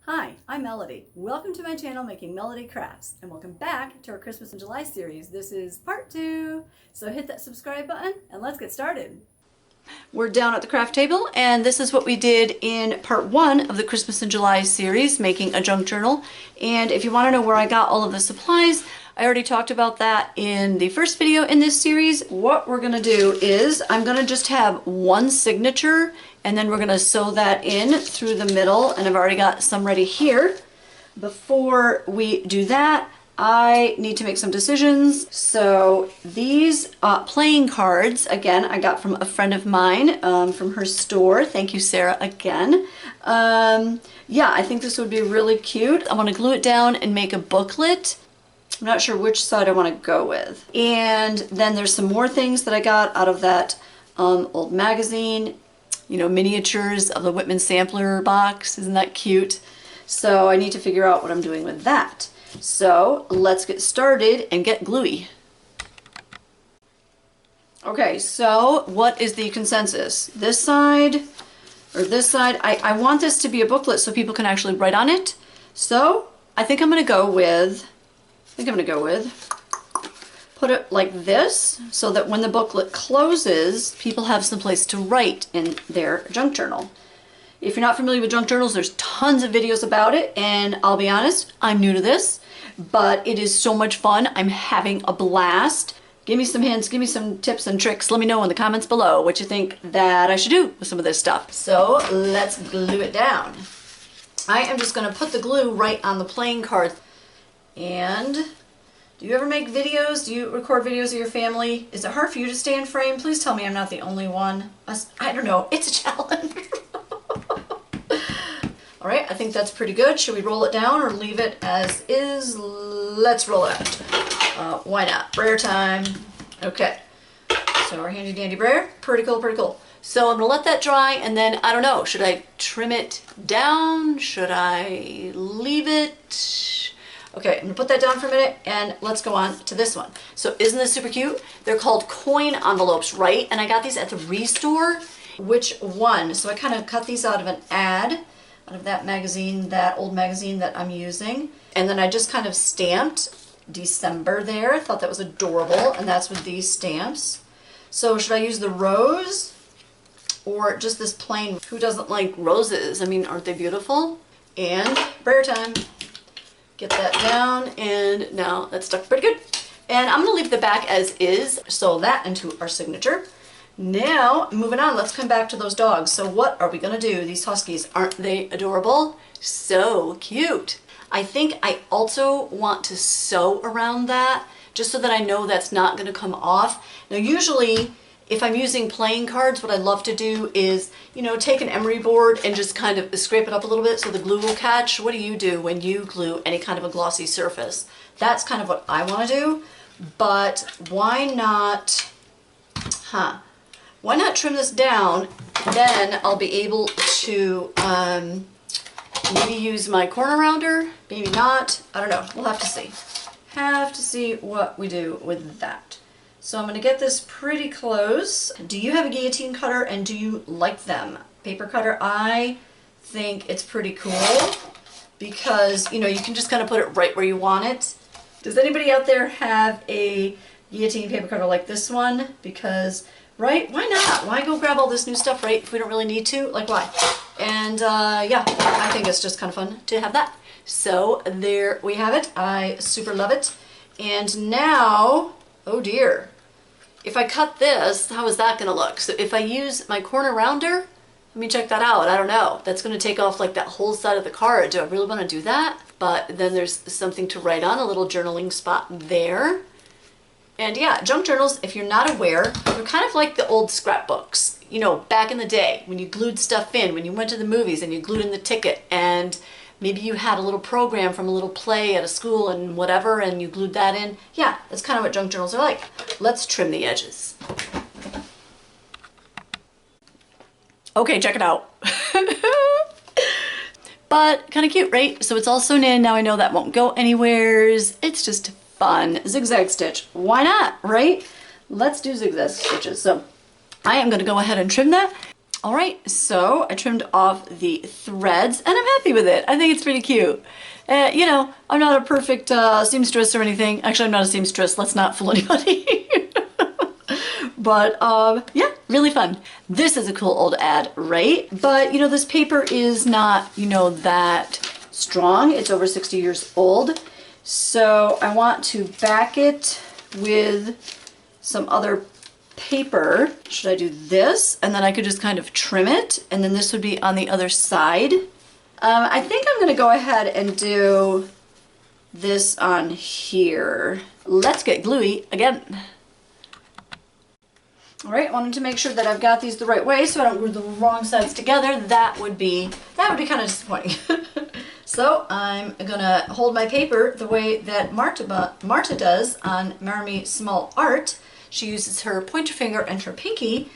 Hi, I'm Melody. Welcome to my channel Making Melody Crafts, and welcome back to our Christmas in July series. This is part 2, so hit that subscribe button and let's get started. We're down at the craft table, and this is what we did in part 1 of the Christmas in July series, making a junk journal. And if you want to know where I got all of the supplies, I already talked about that in the first video in this series. What we're going to do is I'm going to just have one signature, and then we're going to sew that in through the middle, and I've already got some ready here. Before we do that, I need to make some decisions. So these playing cards, again, I got from a friend of mine from her store. Thank you, Sarah, again. Yeah, I think this would be really cute. I want to glue it down and make a booklet. I'm not sure which side I want to go with. And then there's some more things that I got out of that old magazine. You know, miniatures of the Whitman sampler box. Isn't that cute? So I need to figure out what I'm doing with that. So let's get started and get gluey. Okay, so what is the consensus? This side or this side? I want this to be a booklet so people can actually write on it. So I think I'm going to go with, put it like this so that when the booklet closes, people have some place to write in their junk journal. If you're not familiar with junk journals, there's tons of videos about it, and I'll be honest, I'm new to this, but it is so much fun. I'm having a blast. Give me some hints, give me some tips and tricks. Let me know in the comments below what you think that I should do with some of this stuff. So let's glue it down. I am just going to put the glue right on the playing card. And do you ever make videos? Do you record videos of your family? Is it hard for you to stay in frame? Please tell me I'm not the only one. I don't know. It's a challenge. All right, I think that's pretty good. Should we roll it down or leave it as is? Let's roll it out. Why not? Brayer time. Okay. So our handy dandy brayer. Pretty cool, pretty cool. So I'm gonna let that dry, and then I don't know. Should I trim it down? Should I leave it? Okay, I'm gonna put that down for a minute, and let's go on to this one. So isn't this super cute? They're called coin envelopes, right? And I got these at the Restore. Which one? So I kind of cut these out of an ad, out of that magazine, that old magazine that I'm using. And then I just kind of stamped December there. Thought that was adorable, and that's with these stamps. So should I use the rose or just this plain? Who doesn't like roses? I mean, aren't they beautiful? And brayer time. Get that down, and now that's stuck pretty good. And I'm gonna leave the back as is, sew that into our signature. Now, moving on, let's come back to those dogs. So what are we gonna do? These huskies, aren't they adorable? So cute. I think I also want to sew around that, just so that I know that's not gonna come off. Now usually, if I'm using playing cards, what I love to do is, you know, take an emery board and just kind of scrape it up a little bit so the glue will catch. What do you do when you glue any kind of a glossy surface? That's kind of what I want to do, but why not, why not trim this down? Then I'll be able to maybe use my corner rounder, maybe not. I don't know. We'll have to see. Have to see what we do with that. So I'm going to get this pretty close. Do you have a guillotine cutter, and do you like them? Paper cutter, I think it's pretty cool because, you know, you can just kind of put it right where you want it. Does anybody out there have a guillotine paper cutter like this one? Because, right, why not? Why go grab all this new stuff, right, if we don't really need to? Like, why? And yeah, I think it's just kind of fun to have that. So there we have it. I super love it. And now, oh dear. If I cut this, how is that going to look? So if I use my corner rounder, let me check that out. I don't know. That's going to take off like that whole side of the card. Do I really want to do that? But then there's something to write on, a little journaling spot there. And yeah, junk journals, if you're not aware, they're kind of like the old scrapbooks. You know, back in the day when you glued stuff in, when you went to the movies and you glued in the ticket, and maybe you had a little program from a little play at a school and whatever, and you glued that in. Yeah, that's kind of what junk journals are like. Let's trim the edges. Okay, check it out. But kind of cute, right? So it's all sewn in. Now I know that won't go anywheres. It's just fun. Zigzag stitch. Why not, right? Let's do zigzag stitches. So I am going to go ahead and trim that. All right, so I trimmed off the threads and I'm happy with it. I think it's pretty cute. You know, I'm not a perfect seamstress or anything. Actually, I'm not a seamstress. Let's not fool anybody. But yeah, really fun. This is a cool old ad, right? But you know, this paper is not, you know, that strong. It's over 60 years old. So I want to back it with some other paper. Should I do this? And then I could just kind of trim it, and then this would be on the other side. I think I'm gonna go ahead and do this on here. Let's get gluey again. All right, I wanted to make sure that I've got these the right way so I don't glue the wrong sides together. That would be kind of disappointing. So I'm gonna hold my paper the way that Marta does on Marmy Small Art. She uses her pointer finger and her pinky,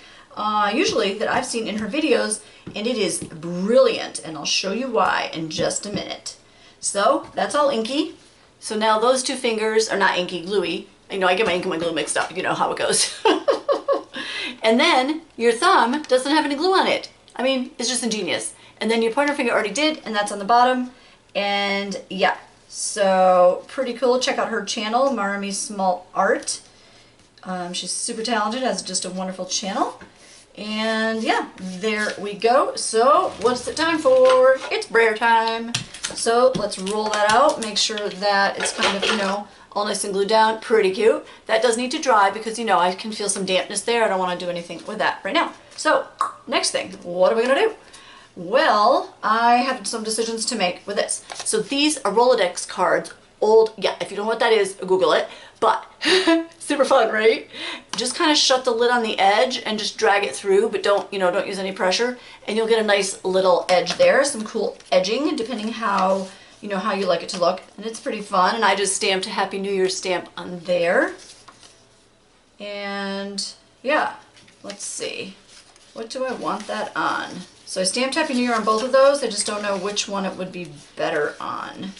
usually that I've seen in her videos, and it is brilliant, and I'll show you why in just a minute. So that's all inky. So now those two fingers are not inky, gluey. You know, I get my ink and my glue mixed up, you know how it goes. And then your thumb doesn't have any glue on it. I mean, it's just ingenious. And then your pointer finger already did, and that's on the bottom. And yeah, so pretty cool. Check out her channel, Marmy Small Art. She's super talented, has just a wonderful channel. And yeah, there we go. So what's it time for? It's brayer time. So let's roll that out. Make sure that it's kind of, you know, all nice and glued down. Pretty cute. That does need to dry because, you know, I can feel some dampness there. I don't want to do anything with that right now. So next thing, what are we going to do? Well, I have some decisions to make with this. So these are Rolodex cards. Old, yeah, if you don't know what that is, Google it. But super fun, right? Just kind of shut the lid on the edge and just drag it through, but don't, you know, don't use any pressure. And you'll get a nice little edge there, some cool edging, depending how, you know, how you like it to look. And it's pretty fun. And I just stamped a Happy New Year stamp on there. And yeah, let's see. What do I want that on? So I stamped Happy New Year on both of those. I just don't know which one it would be better on.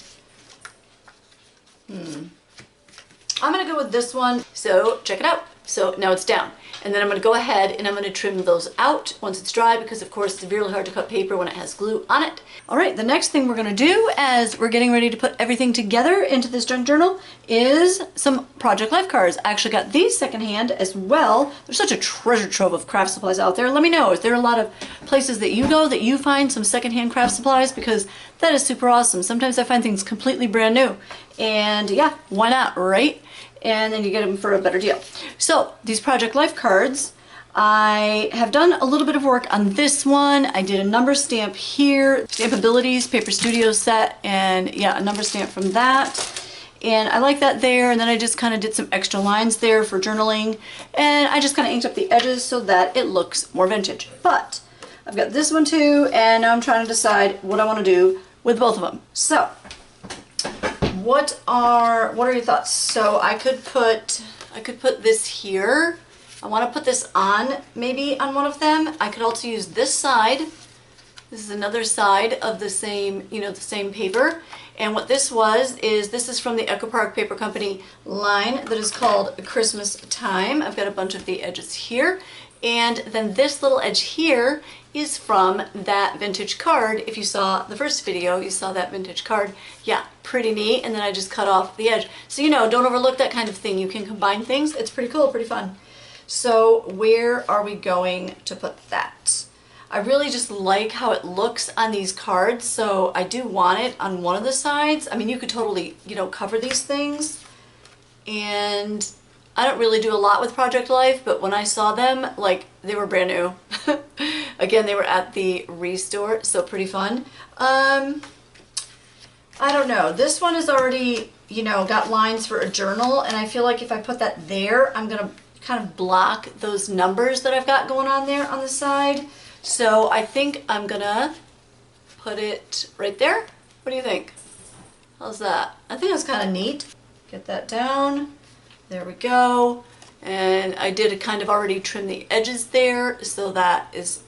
I'm gonna go with this one. So check it out. So now it's down. And then I'm gonna go ahead and I'm gonna trim those out once it's dry because of course it's really hard to cut paper when it has glue on it. All right, the next thing we're gonna do as we're getting ready to put everything together into this junk journal is some Project Life cards. I actually got these secondhand as well. There's such a treasure trove of craft supplies out there. Let me know, is there a lot of places that you go that you find some secondhand craft supplies? Because that is super awesome. Sometimes I find things completely brand new. And yeah, why not, right? And then you get them for a better deal. So these Project Life cards, I have done a little bit of work on this one. I did a number stamp here, Stampabilities Paper Studio set, and yeah, a number stamp from that. And I like that there, and then I just kind of did some extra lines there for journaling, and I just kind of inked up the edges so that it looks more vintage. But I've got this one too, and now I'm trying to decide what I want to do with both of them. So what are your thoughts? So I could put this here. I want to put this on, maybe on one of them. I could also use this side. This is another side of the same, you know, the same paper. And what this this is from the Echo Park Paper Company line that is called Christmas Time. I've got a bunch of the edges here. And then this little edge here is from that vintage card. If you saw the first video, you saw that vintage card. Yeah, pretty neat. And then I just cut off the edge. So, you know, don't overlook that kind of thing. You can combine things. It's pretty cool, pretty fun. So where are we going to put that? I really just like how it looks on these cards. So I do want it on one of the sides. I mean, you could totally, you know, cover these things. And I don't really do a lot with Project Life, but when I saw them, like, they were brand new. Again, they were at the Restore, so pretty fun. I don't know. This one is already, you know, got lines for a journal, and I feel like if I put that there, I'm going to kind of block those numbers that I've got going on there on the side. So I think I'm going to put it right there. What do you think? How's that? I think that's kind of neat. Get that down. There we go. And I did kind of already trim the edges there, so that is,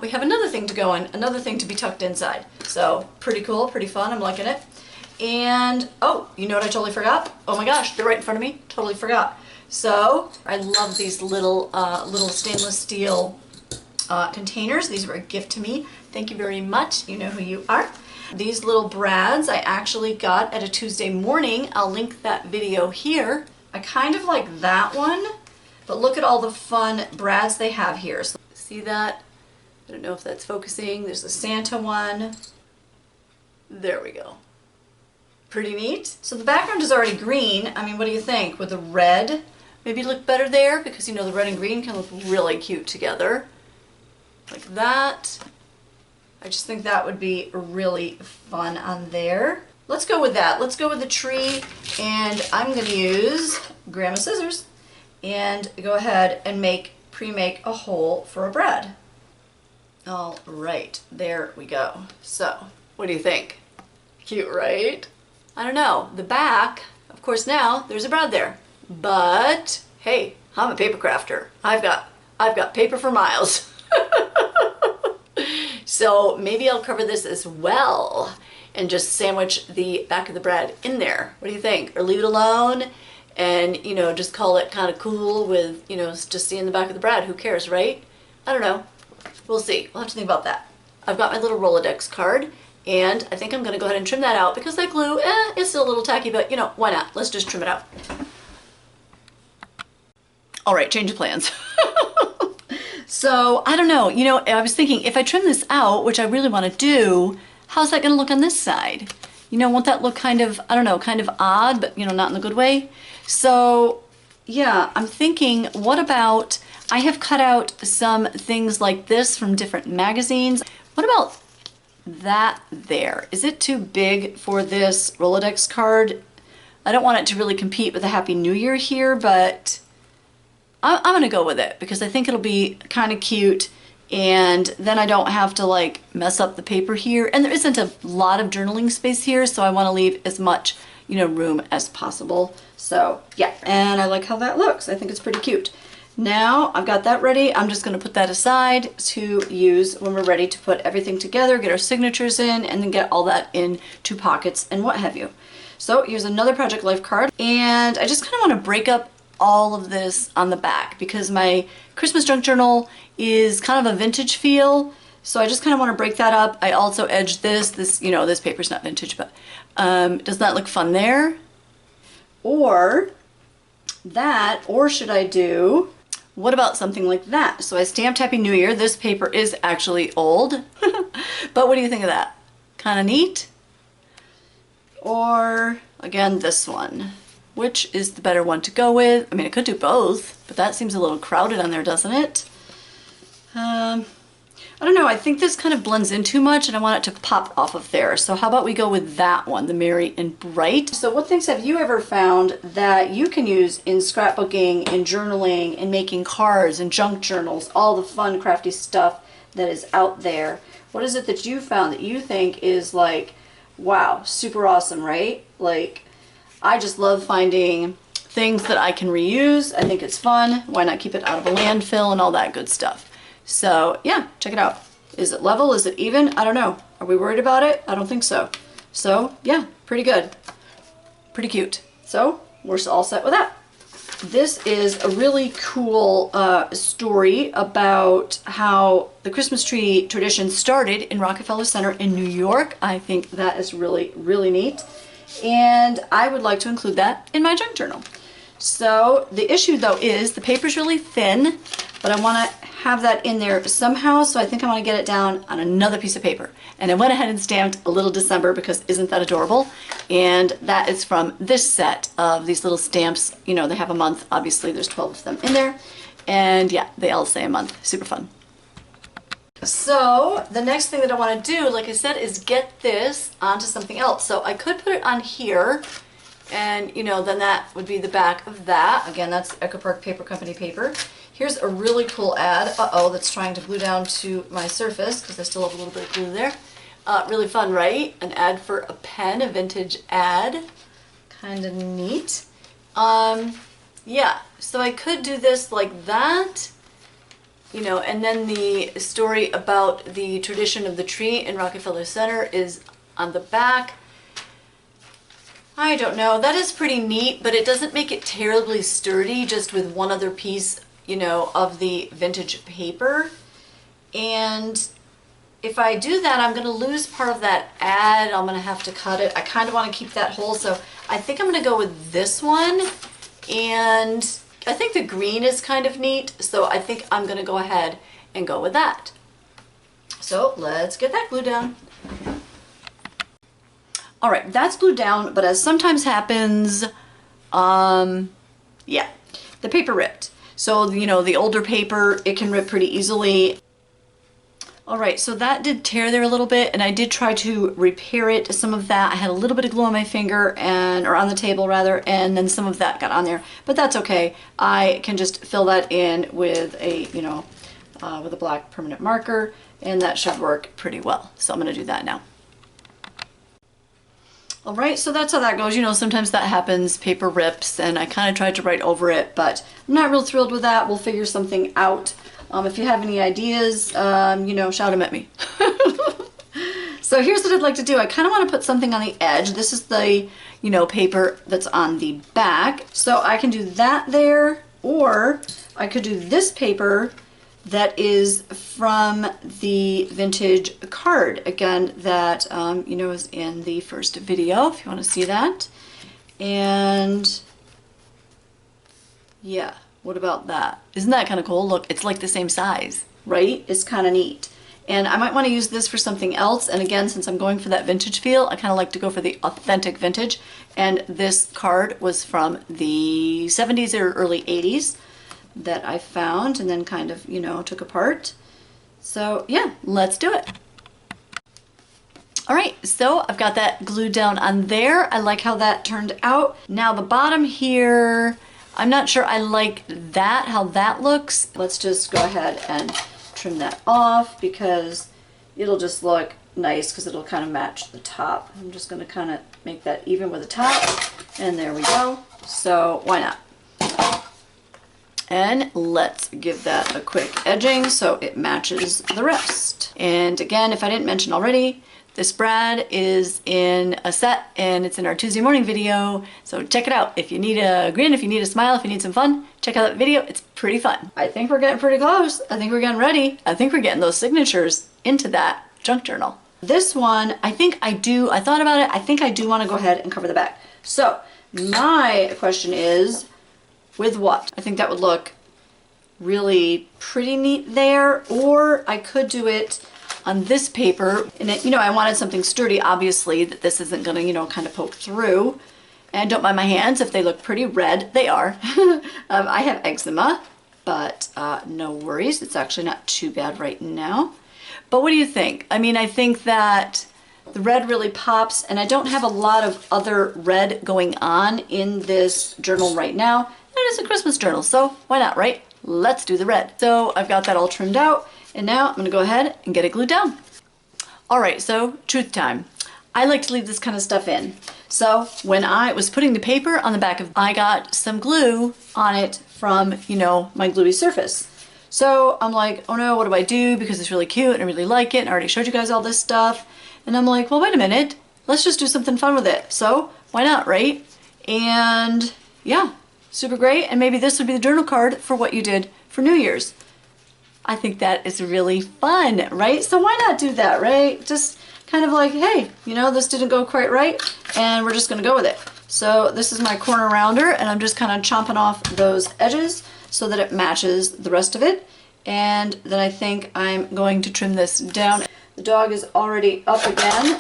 we have another thing to go in, another thing to be tucked inside. So pretty cool, pretty fun, I'm liking it. And, oh, you know what I totally forgot? Oh my gosh, they're right in front of me, totally forgot. So, I love these little stainless steel containers. These were a gift to me. Thank you very much. You know who you are. These little brads I actually got at a Tuesday morning. I'll link that video here. I kind of like that one, but look at all the fun brads they have here. So, see that? I don't know if that's focusing. There's the Santa one. There we go. Pretty neat. So the background is already green. I mean, what do you think? With the red, maybe look better there because, you know, the red and green can look really cute together. Like that. I just think that would be really fun on there. Let's go with that. Let's go with the tree, and I'm going to use Grandma's scissors and go ahead and pre-make a hole for a brad. All right, there we go. So, what do you think? Cute, right? I don't know. The back, of course, now there's a brad there. But hey, I'm a paper crafter. I've got paper for miles. So maybe I'll cover this as well and just sandwich the back of the brad in there. What do you think? Or leave it alone and, you know, just call it kind of cool with, you know, just seeing the back of the brad. Who cares, right? I don't know. We'll see. We'll have to think about that. I've got my little Rolodex card, and I think I'm going to go ahead and trim that out because that glue, it's still a little tacky, but, you know, why not? Let's just trim it out. All right, change of plans. So, I don't know. You know, I was thinking if I trim this out, which I really want to do, how's that going to look on this side? You know, won't that look kind of, I don't know, kind of odd, but, you know, not in a good way? So, yeah, I'm thinking, what about, I have cut out some things like this from different magazines. What about that there? Is it too big for this Rolodex card? I don't want it to really compete with the Happy New Year here, but I'm going to go with it because I think it'll be kind of cute, and then I don't have to like mess up the paper here, and there isn't a lot of journaling space here, so I want to leave as much, you know, room as possible. So yeah, and I like how that looks. I think it's pretty cute. Now I've got that ready. I'm just going to put that aside to use when we're ready to put everything together, get our signatures in, and then get all that into pockets and what have you. So here's another Project Life card, and I just kind of want to break up all of this on the back because my Christmas junk journal is kind of a vintage feel, so I just kind of want to break that up. I also edged this, you know, this paper's not vintage, but doesn't that look fun there? Or that, or should I do, what about something like that? So I stamped Happy New Year. This paper is actually old, but what do you think of that? Kind of neat? Or again, this one. Which is the better one to go with? I mean, I could do both, but that seems a little crowded on there, doesn't it? I don't know. I think this kind of blends in too much, and I want it to pop off of there. So how about we go with that one, the Merry and Bright. So what things have you ever found that you can use in scrapbooking, in journaling, in making cards and junk journals, all the fun, crafty stuff that is out there? What is it that you found that you think is like, wow, super awesome, right? Like, I just love finding things that I can reuse. I think it's fun. Why not keep it out of a landfill and all that good stuff? So yeah, check it out. Is it level? Is it even? I don't know. Are we worried about it? I don't think so. So yeah, pretty good. Pretty cute. So we're all set with that. This is a really cool story about how the Christmas tree tradition started in Rockefeller Center in New York. I think that is really, really neat. And I would like to include that in my junk journal. So the issue though is the paper's really thin, but I want to have that in there somehow, so I think I want to get it down on another piece of paper. And I went ahead and stamped a little December because isn't that adorable? And that is from this set of these little stamps. You know, they have a month. Obviously there's 12 of them in there. And yeah, they all say a month. Super fun. So the next thing that I want to do, like I said, is get this onto something else. So I could put it on here, and you know, then that would be the back of that. Again, that's Echo Park Paper Company paper. Here's a really cool ad. Uh-oh, that's trying to glue down to my surface because I still have a little bit of glue there. Really fun, right? An ad for a pen, a vintage ad. Kind of neat. Yeah, so I could do this like that. You know, and then the story about the tradition of the tree in Rockefeller Center is on the back. I don't know, that is pretty neat, but it doesn't make it terribly sturdy just with one other piece, you know, of the vintage paper. And if I do that, I'm gonna lose part of that ad. I'm gonna have to cut it. I kind of want to keep that whole, so I think I'm gonna go with this one. And I think the green is kind of neat, so I think I'm gonna go ahead and go with that. So let's get that glued down. All right, that's glued down, but as sometimes happens, yeah, the paper ripped. So, you know, the older paper, it can rip pretty easily. All right, so that did tear there a little bit, and I did try to repair it. Some of that, I had a little bit of glue on my finger, or on the table rather, and then some of that got on there, but that's okay. I can just fill that in with a, you know, with a black permanent marker, and that should work pretty well. So I'm gonna do that now. All right, so that's how that goes. You know, sometimes that happens, paper rips, and I kind of tried to write over it, but I'm not real thrilled with that. We'll figure something out. If you have any ideas, you know, shout them at me. So here's what I'd like to do. I kind of want to put something on the edge. This is the, you know, paper that's on the back. So I can do that there, or I could do this paper that is from the vintage card. Again, that, you know, is in the first video, if you want to see that. And yeah, what about that? Isn't that kind of cool? Look, it's like the same size, right? It's kind of neat. And I might want to use this for something else. And again, since I'm going for that vintage feel, I kind of like to go for the authentic vintage. And this card was from the 70s or early 80s that I found and then kind of, you know, took apart. So yeah, let's do it. All right, so I've got that glued down on there. I like how that turned out. Now the bottom here, I'm not sure I like that, how that looks. Let's just go ahead and trim that off because it'll just look nice because it'll kind of match the top. I'm just going to kind of make that even with the top, and there we go. So why not? And let's give that a quick edging so it matches the rest. And again, if I didn't mention already, this brad is in a set and it's in our Tuesday morning video. So check it out. If you need a grin, if you need a smile, if you need some fun, check out that video. It's pretty fun. I think we're getting pretty close. I think we're getting ready. I think we're getting those signatures into that junk journal. This one, I thought about it. I think I do want to go ahead and cover the back. So my question is, with what? I think that would look really pretty neat there, or I could do it on this paper. And it, you know, I wanted something sturdy, obviously, that this isn't gonna, you know, kind of poke through. And don't mind my hands if they look pretty red. They are. I have eczema, but no worries. It's actually not too bad right now. But what do you think? I mean, I think that the red really pops, and I don't have a lot of other red going on in this journal right now. It is a Christmas journal, so why not, right? Let's do the red. So I've got that all trimmed out, and now I'm gonna go ahead and get it glued down. All right, so truth time. I like to leave this kind of stuff in. So when I was putting the paper on the back of, I got some glue on it from, you know, my Gluey surface. So I'm like, oh no, what do I do? Because it's really cute and I really like it. And I already showed you guys all this stuff. And I'm like, well, wait a minute. Let's just do something fun with it. So why not, right? And yeah, super great. And maybe this would be the journal card for what you did for New Year's. I think that is really fun, right? So why not do that, right? Just kind of like, hey, you know, this didn't go quite right, and we're just gonna go with it. So this is my corner rounder, and I'm just kind of chomping off those edges so that it matches the rest of it. And then I think I'm going to trim this down. The dog is already up again.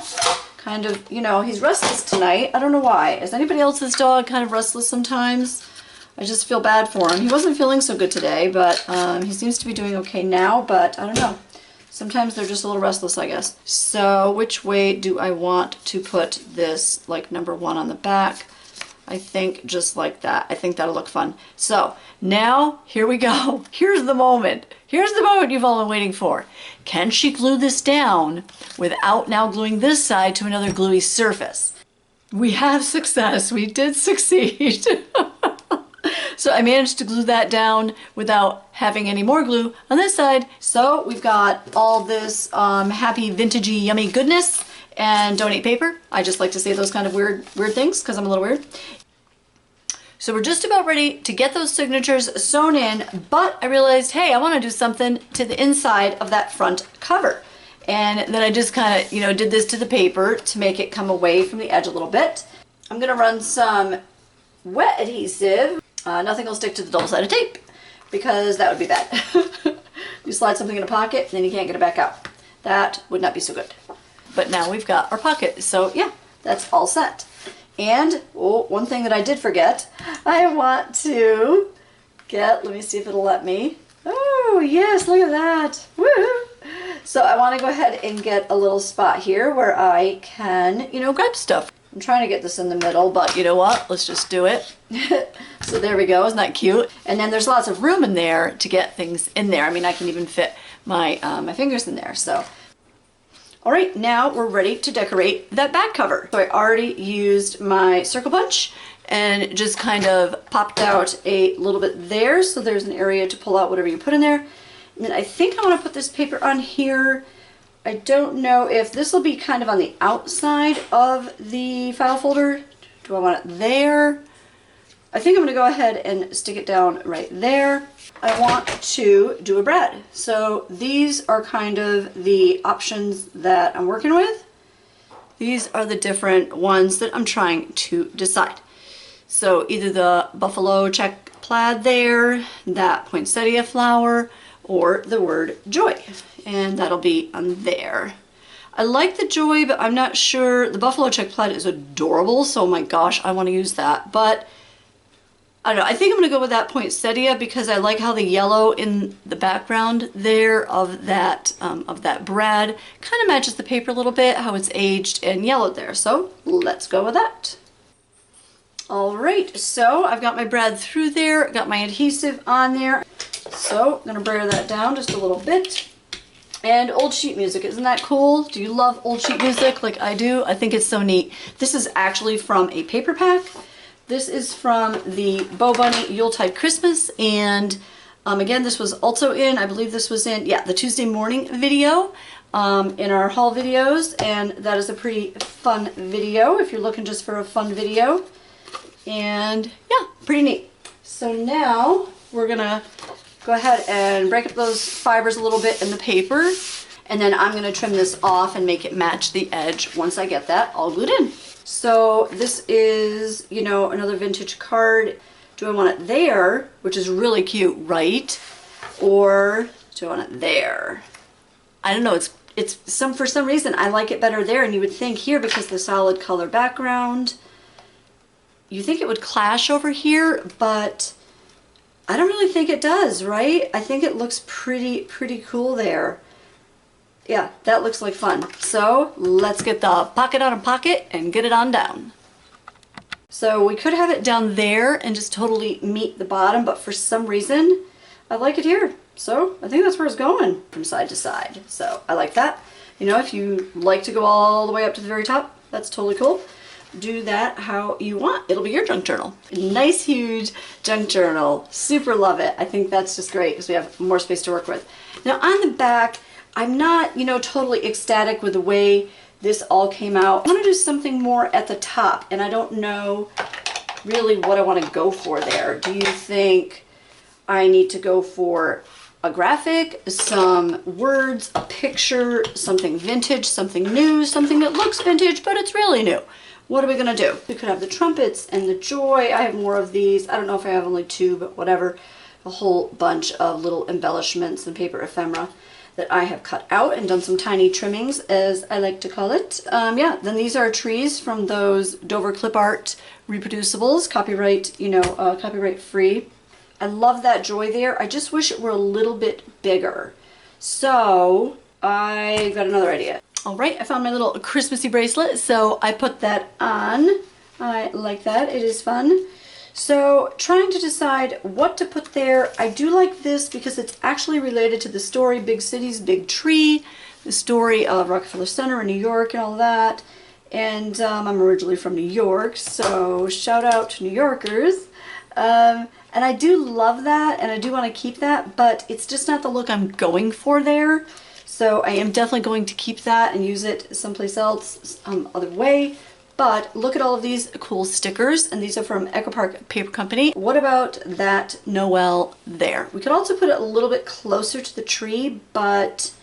Kind of, you know, he's restless tonight. I don't know why. Is anybody else's dog kind of restless sometimes? I just feel bad for him. He wasn't feeling so good today, but he seems to be doing okay now, but I don't know. Sometimes they're just a little restless, I guess. So which way do I want to put this, like number 1 on the back? I think just like that. I think that'll look fun. So now, here we go. Here's the moment. Here's the moment you've all been waiting for. Can she glue this down without now gluing this side to another gluey surface? We have success. We did succeed. So I managed to glue that down without having any more glue on this side. So we've got all this happy vintagey yummy goodness and don't eat paper. I just like to say those kind of weird things because I'm a little weird. So we're just about ready to get those signatures sewn in, but I realized, hey, I want to do something to the inside of that front cover. And then I just kind of, did this to the paper to make it come away from the edge a little bit. I'm going to run some wet adhesive. Nothing will stick to the double-sided tape because that would be bad. You slide something in a pocket and then you can't get it back out. That would not be so good. But now we've got our pocket. So yeah, that's all set. And one thing that I did forget, I want to get, let me see if it'll let me. Oh yes, look at that. Woo! So I want to go ahead and get a little spot here where I can, grab stuff. I'm trying to get this in the middle, but you know what? Let's just do it. So there we go. Isn't that cute? And then there's lots of room in there to get things in there. I mean, I can even fit my my fingers in there. So, all right, now we're ready to decorate that back cover. So I already used my circle punch and just kind of popped out a little bit there. So there's an area to pull out whatever you put in there. And then I think I want to put this paper on here. I don't know if this will be kind of on the outside of the file folder. Do I want it there? I think I'm going to go ahead and stick it down right there. I want to do a brad. So these are kind of the options that I'm working with. These are the different ones that I'm trying to decide. So either the buffalo check plaid there, that poinsettia flower, or the word joy. And that'll be on there. I like the joy, but I'm not sure. The buffalo check plaid is adorable, so my gosh, I want to use that. But I don't know, I think I'm going to go with that poinsettia because I like how the yellow in the background there of that brad kind of matches the paper a little bit, how it's aged and yellowed there. So let's go with that. All right, so I've got my brad through there, got my adhesive on there. So I'm going to brayer that down just a little bit. And old sheet music, isn't that cool? Do you love old sheet music like I do? I think it's so neat. This is actually from a paper pack. This is from the Bo Bunny Yuletide Christmas, and again, this was also in, I believe this was in, yeah, the Tuesday morning video in our haul videos, and that is a pretty fun video if you're looking just for a fun video. And yeah, pretty neat. So now we're gonna go ahead and break up those fibers a little bit in the paper, and then I'm gonna trim this off and make it match the edge once I get that all glued in. So this is, another vintage card. Do I want it there, which is really cute, right? Or do I want it there? I don't know, for some reason I like it better there, and you would think here because the solid color background, you think it would clash over here, but I don't really think it does, right? I think it looks pretty cool there. Yeah, that looks like fun. So let's get the pocket on a pocket and get it on down. So we could have it down there and just totally meet the bottom, but for some reason, I like it here. So I think that's where it's going, from side to side. So I like that. If you like to go all the way up to the very top, that's totally cool. Do that how you want. It'll be your junk journal. Nice, huge junk journal. Super love it. I think that's just great because we have more space to work with. Now on the back, I'm not, totally ecstatic with the way this all came out. I want to do something more at the top, and I don't know really what I want to go for there. Do you think I need to go for a graphic, some words, a picture, something vintage, something new, something that looks vintage, but it's really new? What are we going to do? We could have the trumpets and the joy. I have more of these. I don't know if I have only two, but whatever. A whole bunch of little embellishments and paper ephemera that I have cut out and done some tiny trimmings, as I like to call it. Yeah, then these are trees from those Dover Clip Art reproducibles, copyright, copyright free. I love that joy there. I just wish it were a little bit bigger. So I got another idea. All right, I found my little Christmassy bracelet, so I put that on. I like that, it is fun. So trying to decide what to put there. I do like this because it's actually related to the story Big Cities, Big Tree, the story of Rockefeller Center in New York and all that. And I'm originally from New York, so shout out to New Yorkers. And I do love that, and I do want to keep that, but it's just not the look I'm going for there. So I am definitely going to keep that and use it someplace else, other way. But look at all of these cool stickers, and these are from Echo Park Paper Company. What about that Noel there? We could also put it a little bit closer to the tree, but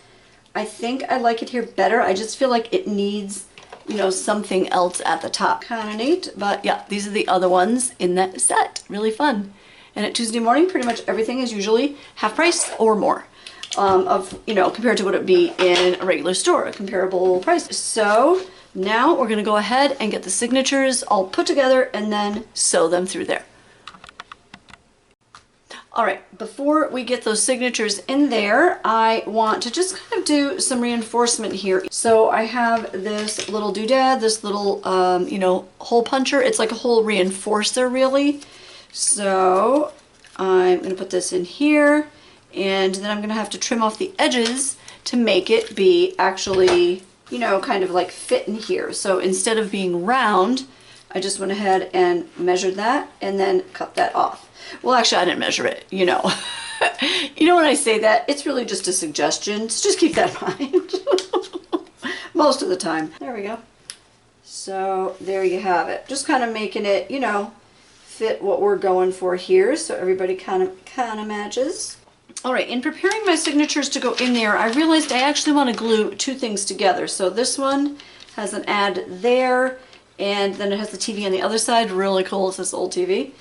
I think I like it here better. I just feel like it needs, you know, something else at the top. Kind of neat, but yeah, these are the other ones in that set. Really fun. And at Tuesday morning, pretty much everything is usually half price or more. Of, you know, compared to what it would be in a regular store, a comparable price. So now we're going to go ahead and get the signatures all put together and then sew them through there. All right, before we get those signatures in there, I want to just kind of do some reinforcement here. So I have this little doodad, this little, you know, hole puncher. It's like a hole reinforcer, really. So I'm going to put this in here. And then I'm going to have to trim off the edges to make it be actually, you know, kind of like fit in here. So instead of being round, I just went ahead and measured that and then cut that off. Well, actually, I didn't measure it, you know. You know, when I say that, it's really just a suggestion. So just keep that in mind. Most of the time. There we go. So there you have it. Just kind of making it, you know, fit what we're going for here. So everybody kind of matches. All right, in preparing my signatures to go in there, I realized I actually want to glue two things together. So this one has an ad there, and then it has the TV on the other side. Really cool, it's this old TV.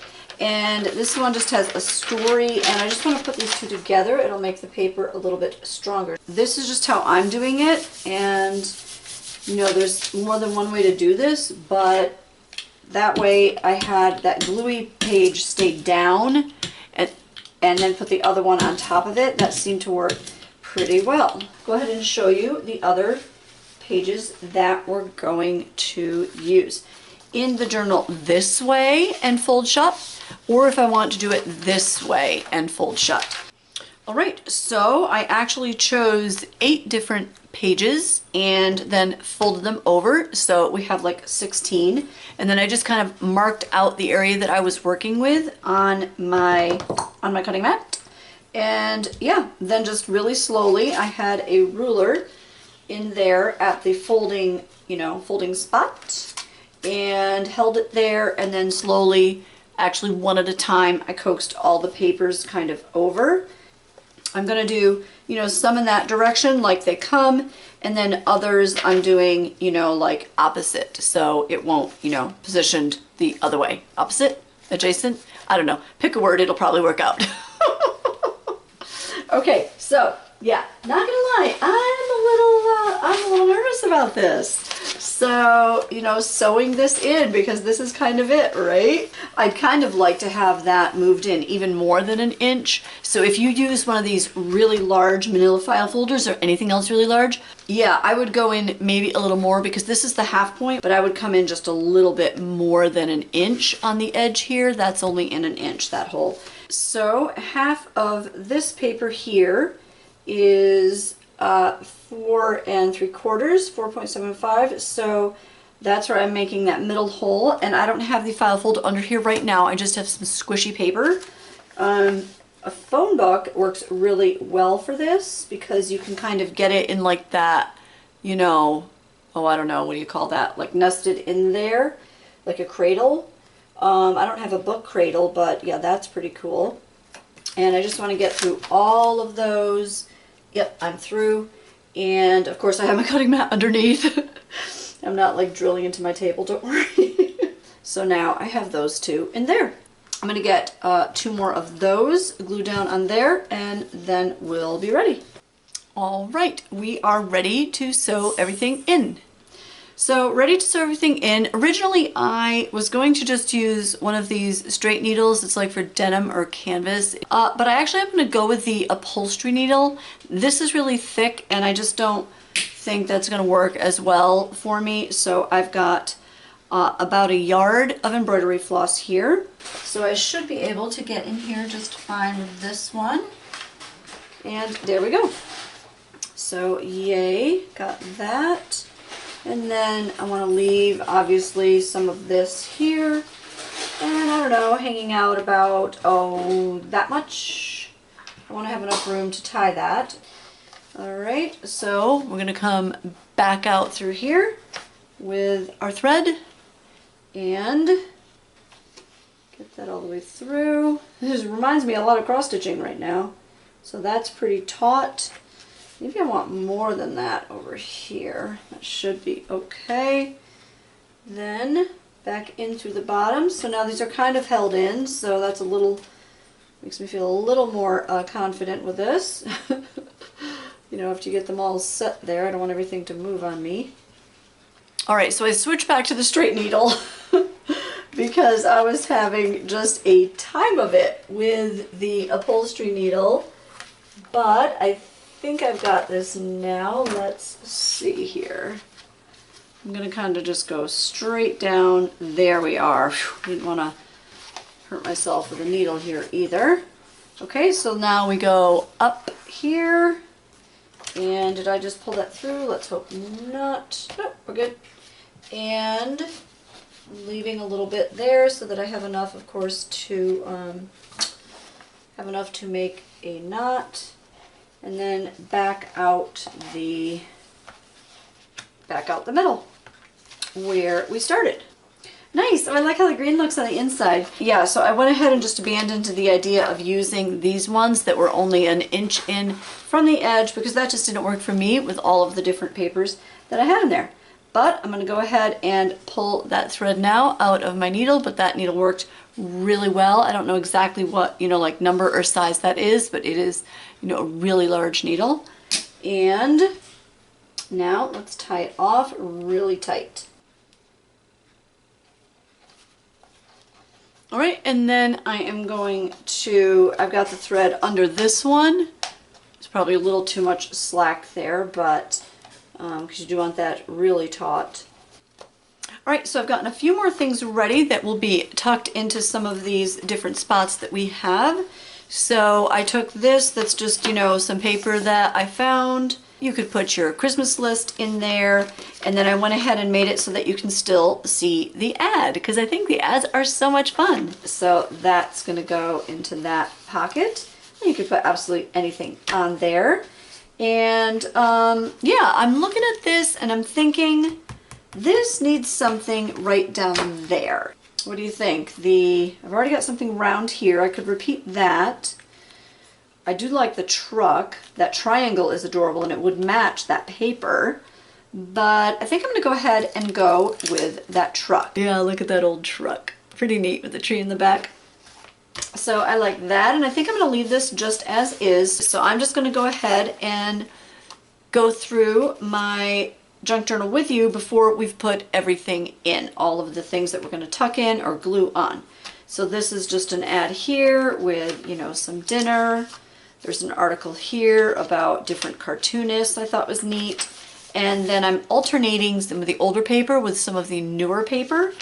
And this one just has a story, and I just want to put these two together. It'll make the paper a little bit stronger. This is just how I'm doing it, and you know, there's more than one way to do this, but that way I had that Gluey page stay down, and then put the other one on top of it. That seemed to work pretty well. Go ahead and show you the other pages that we're going to use. In the journal this way and fold shut, or if I want to do it this way and fold shut. All right, so I actually chose 8 different pages and then folded them over. So we have like 16. And then I just kind of marked out the area that I was working with on my cutting mat. And yeah, then just really slowly, I had a ruler in there at the folding, you know, folding spot, and held it there, and then slowly, actually one at a time, I coaxed all the papers kind of over. I'm gonna do, you know, some in that direction like they come, and then others I'm doing, you know, like opposite, so it won't, you know, positioned the other way. Opposite? Adjacent? I don't know. Pick a word, it'll probably work out. Okay, so yeah, not gonna lie, I'm a little nervous about this. So, you know, sewing this in, because this is kind of it, right? I'd kind of like to have that moved in even more than an inch. So if you use one of these really large manila file folders or anything else really large, yeah, I would go in maybe a little more, because this is the half point, but I would come in just a little bit more than an inch on the edge here. That's only in an inch, that hole. So half of this paper here is 4 3/4, 4.75. So that's where I'm making that middle hole, and I don't have the file folder under here right now. I just have some squishy paper. A phone book works really well for this, because you can kind of get it in like that, you know, oh, I don't know, what do you call that? Like nested in there, like a cradle. I don't have a book cradle, but yeah, that's pretty cool. And I just want to get through all of those. Yep, I'm through. And of course I have my cutting mat underneath. I'm not like drilling into my table, don't worry. So now I have those two in there. I'm gonna get 2 more of those, glue down on there, and then we'll be ready. All right, we are ready to sew everything in. So ready to sew everything in. Originally I was going to just use one of these straight needles. It's like for denim or canvas, but I actually am going to go with the upholstery needle. This is really thick, and I just don't think that's going to work as well for me. So I've got about 1 yard of embroidery floss here. So I should be able to get in here just fine with this one. And there we go. So yay, got that. And then I want to leave, obviously, some of this here. And I don't know, hanging out about, oh, that much. I want to have enough room to tie that. All right, so we're going to come back out through here with our thread And get that all the way through. This reminds me a lot of cross stitching right now. So that's pretty taut. Maybe I want more than that over here. That should be okay. Then back in through the bottom. So now these are kind of held in, so that's a little, makes me feel a little more confident with this. You know, after you get them all set there, I don't want everything to move on me. Alright, so I switched back to the straight needle because I was having just a time of it with the upholstery needle, but I think I've got this now. Let's see here. I'm going to kind of just go straight down. There we are. Didn't want to hurt myself with a needle here either. Okay, so now we go up here. And did I just pull that through? Let's hope not. Nope, we're good. And leaving a little bit there so that I have enough, of course, to make a knot. And then back out the middle where we started. Nice. Oh, I like how the green looks on the inside. Yeah, so I went ahead and just abandoned the idea of using these ones that were only an inch in from the edge because that just didn't work for me with all of the different papers that I had in there. But I'm going to go ahead and pull that thread now out of my needle, but that needle worked really well. I don't know exactly what, you know, like number or size that is, but it is, you know, a really large needle. And now let's tie it off really tight. All right, and then I am going to, I've got the thread under this one. It's probably a little too much slack there, but because you do want that really taut. All right, so I've gotten a few more things ready that will be tucked into some of these different spots that we have. So I took this, that's just, you know, some paper that I found. You could put your Christmas list in there, and then I went ahead and made it so that you can still see the ad, because I think the ads are so much fun. So that's gonna go into that pocket. You could put absolutely anything on there. And yeah, I'm looking at this and I'm thinking this needs something right down there. What do you think? I've already got something round here. I could repeat that. I do like the truck. That triangle is adorable and it would match that paper. But I think I'm going to go ahead and go with that truck. Yeah, look at that old truck. Pretty neat with the tree in the back. So I like that, and I think I'm going to leave this just as is. So I'm just going to go ahead and go through my junk journal with you before we've put everything in, all of the things that we're going to tuck in or glue on. So this is just an ad here with, you know, some dinner. There's an article here about different cartoonists I thought was neat. And then I'm alternating some of the older paper with some of the newer paper.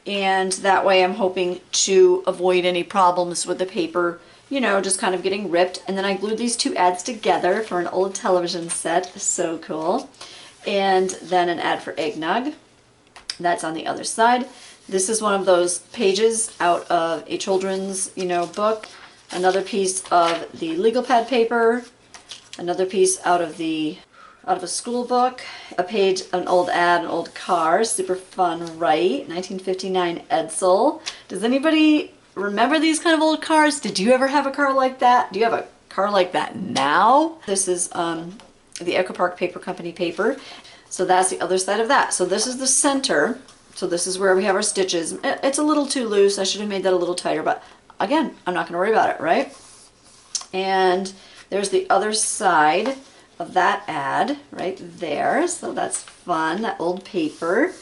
And that way I'm hoping to avoid any problems with the paper, you know, just kind of getting ripped. And then I glued these two ads together for an old television set. So cool. And then an ad for eggnog. That's on the other side. This is one of those pages out of a children's, you know, book. Another piece of the legal pad paper. Another piece out of a school book, a page, an old ad, an old car, super fun, right? 1959 Edsel. Does anybody remember these kind of old cars? Did you ever have a car like that? Do you have a car like that now? This is the Echo Park Paper Company paper. So that's the other side of that. So this is the center. So this is where we have our stitches. It's a little too loose. I should have made that a little tighter, but again, I'm not going to worry about it, right? And there's the other side of that ad right there. So that's fun, that old paper.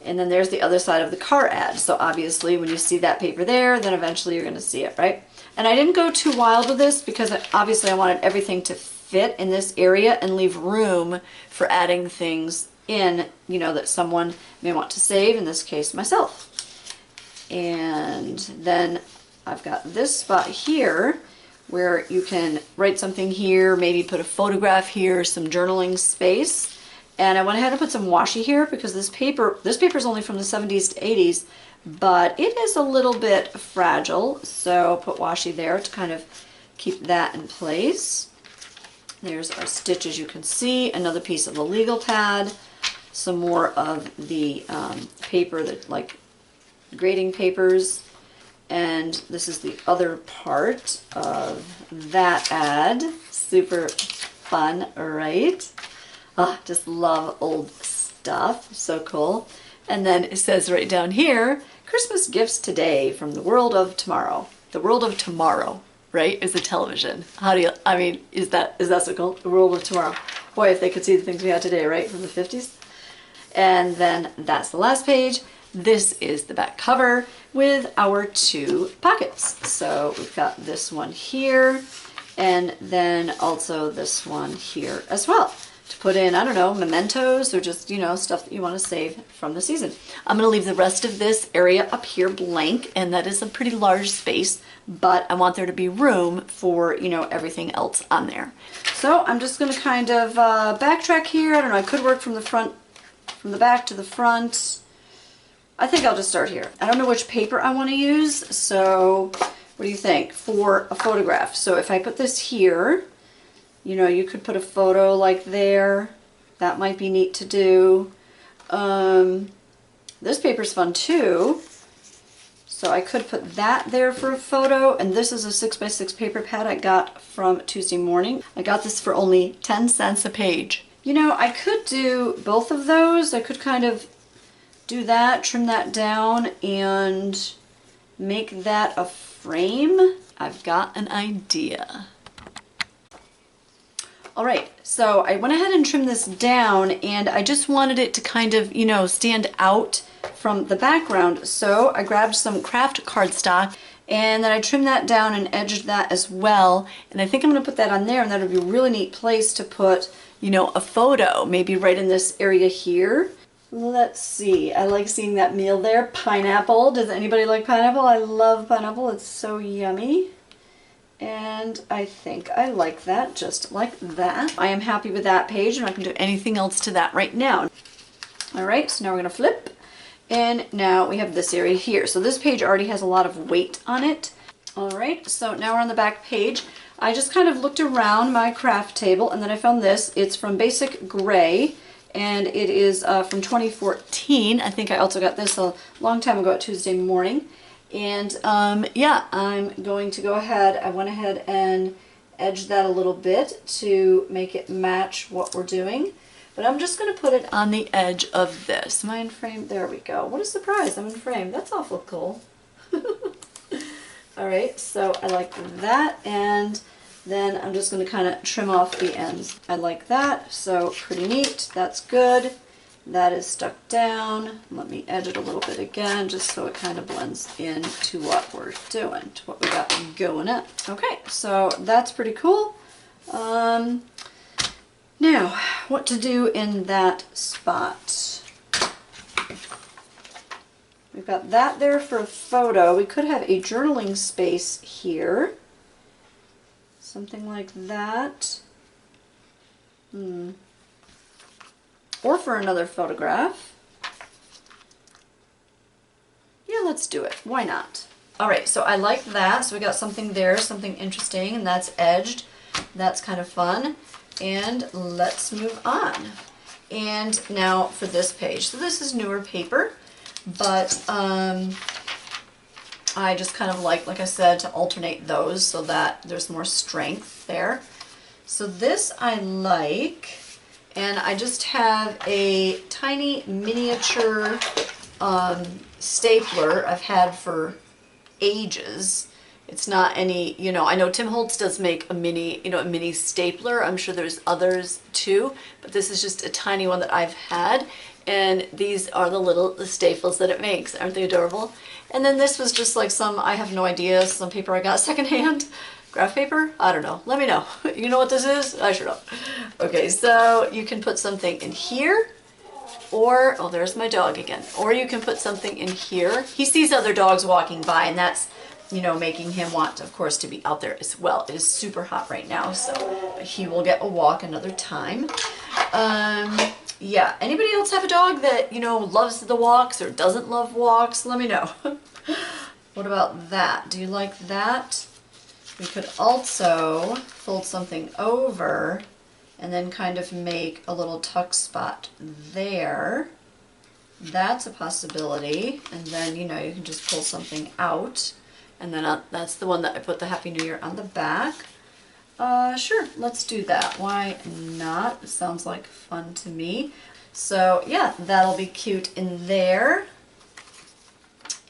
And then there's the other side of the car ad. So obviously when you see that paper there, then eventually you're going to see it, right? And I didn't go too wild with this because obviously I wanted everything to fit in this area and leave room for adding things in, you know, that someone may want to save, in this case myself. And then I've got this spot here where you can write something here, maybe put a photograph here, some journaling space. And I went ahead and put some washi here because this paper is only from the 70s to 80s, but it is a little bit fragile. So put washi there to kind of keep that in place. There's our stitches, you can see, another piece of the legal pad, some more of the paper that like grading papers. And this is the other part of that ad. Super fun, right? Oh, just love old stuff. So cool. And then it says right down here, Christmas gifts today from the world of tomorrow. The world of tomorrow, right, is the television. How do you, I mean, is that so cool? The world of tomorrow. Boy, if they could see the things we had today, right, from the 50s. And then that's the last page. This is the back cover with our 2 pockets. So we've got this one here, and then also this one here as well. To put in, I don't know, mementos or just, you know, stuff that you want to save from the season. I'm going to leave the rest of this area up here blank, and that is a pretty large space, but I want there to be room for, you know, everything else on there. So I'm just going to kind of backtrack here. I don't know, I could work from the front, from the back to the front. I think I'll just start here. I don't know which paper I want to use, so what do you think for a photograph? So if I put this here, you know, you could put a photo like there. That might be neat to do. This paper's fun too. So I could put that there for a photo, and this is a 6x6 paper pad I got from Tuesday Morning. I got this for only 10 cents a page. You know, I could do both of those. I could kind of do that, trim that down, and make that a frame. I've got an idea. All right, so I went ahead and trimmed this down, and I just wanted it to kind of, you know, stand out from the background. So I grabbed some craft cardstock, and then I trimmed that down and edged that as well. And I think I'm gonna put that on there, and that'll be a really neat place to put, you know, a photo, maybe right in this area here. Let's see, I like seeing that meal there. Pineapple, does anybody like pineapple? I love pineapple, it's so yummy. And I think I like that, just like that. I am happy with that page. I'm not gonna do anything else to that right now. All right, so now we're gonna flip. And now we have this area here. So this page already has a lot of weight on it. All right, so now we're on the back page. I just kind of looked around my craft table, and then I found this. It's from Basic Gray, and it is from 2014. I think I also got this a long time ago at Tuesday Morning. And yeah, I'm going to go ahead, I went ahead and edged that a little bit to make it match what we're doing. But I'm just going to put it on the edge of this. Am I in frame? There we go. What a surprise, I'm in frame. That's awful cool. All right, so I like that, and then I'm just going to kind of trim off the ends. I like that, so pretty neat. That's good. That is stuck down. Let me edge it a little bit again, just so it kind of blends into what we're doing, to what we got going up. Okay, so that's pretty cool. Now, what to do in that spot? We've got that there for a photo. We could have a journaling space here. Something like that. Or for another photograph. Yeah, let's do it. Why not? All right, so I like that. So we got something there, something interesting, and that's edged. That's kind of fun. And let's move on. And now for this page. So this is newer paper, but I just kind of like I said, to alternate those so that there's more strength there. So this I like, and I just have a tiny miniature stapler I've had for ages. It's not any, you know, I know Tim Holtz does make a mini, you know, a mini stapler. I'm sure there's others too, but this is just a tiny one that I've had. And these are the staples that it makes. Aren't they adorable? And then this was just like some, I have no idea, some paper I got secondhand. Graph paper? I don't know. Let me know. You know what this is? I sure don't. Okay, so you can put something in here, or, oh, there's my dog again. Or you can put something in here. He sees other dogs walking by, and that's, you know, making him want, of course, to be out there as well. It is super hot right now, so he will get a walk another time. Yeah, anybody else have a dog that, you know, loves the walks or doesn't love walks? Let me know. What about that? Do you like that? We could also fold something over and then kind of make a little tuck spot there. that's a possibility. And then, you know, you can just pull something out. And then that's the one that I put the Happy New Year on the back. Sure, let's do that. Why not? It sounds like fun to me. So yeah, that'll be cute in there.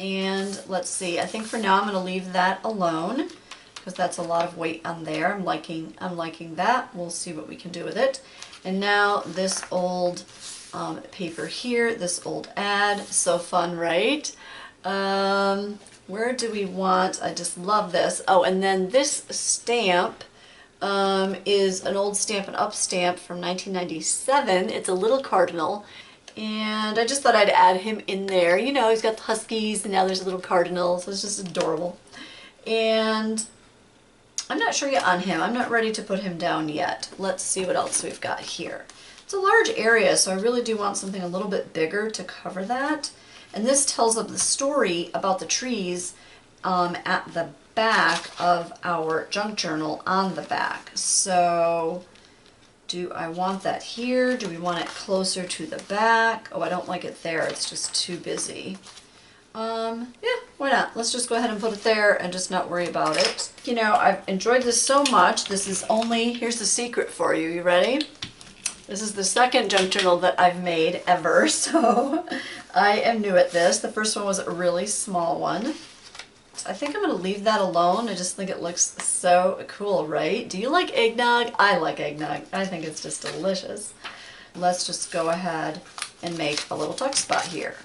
And let's see, I think for now I'm going to leave that alone because that's a lot of weight on there. I'm liking that. We'll see what we can do with it. And now this old paper here, this old ad, so fun, right? Where do we want, I just love this. Oh, and then this stamp is an old Stampin' Up! Stamp from 1997. It's a little cardinal. And I just thought I'd add him in there. You know, he's got the Huskies and now there's a little cardinal, so it's just adorable. And I'm not sure yet on him. I'm not ready to put him down yet. Let's see what else we've got here. It's a large area, so I really do want something a little bit bigger to cover that. And this tells of the story about the trees at the back of our junk journal on the back. So do I want that here? Do we want it closer to the back? Oh, I don't like it there. It's just too busy. Yeah, why not? Let's just go ahead and put it there and just not worry about it. You know, I've enjoyed this so much. This is only, here's the secret for you. You ready? This is the second junk journal that I've made ever, so I am new at this. The first one was a really small one. I think I'm going to leave that alone. I just think it looks so cool, right? Do you like eggnog? I like eggnog. I think it's just delicious. Let's just go ahead and make a little tuck spot here.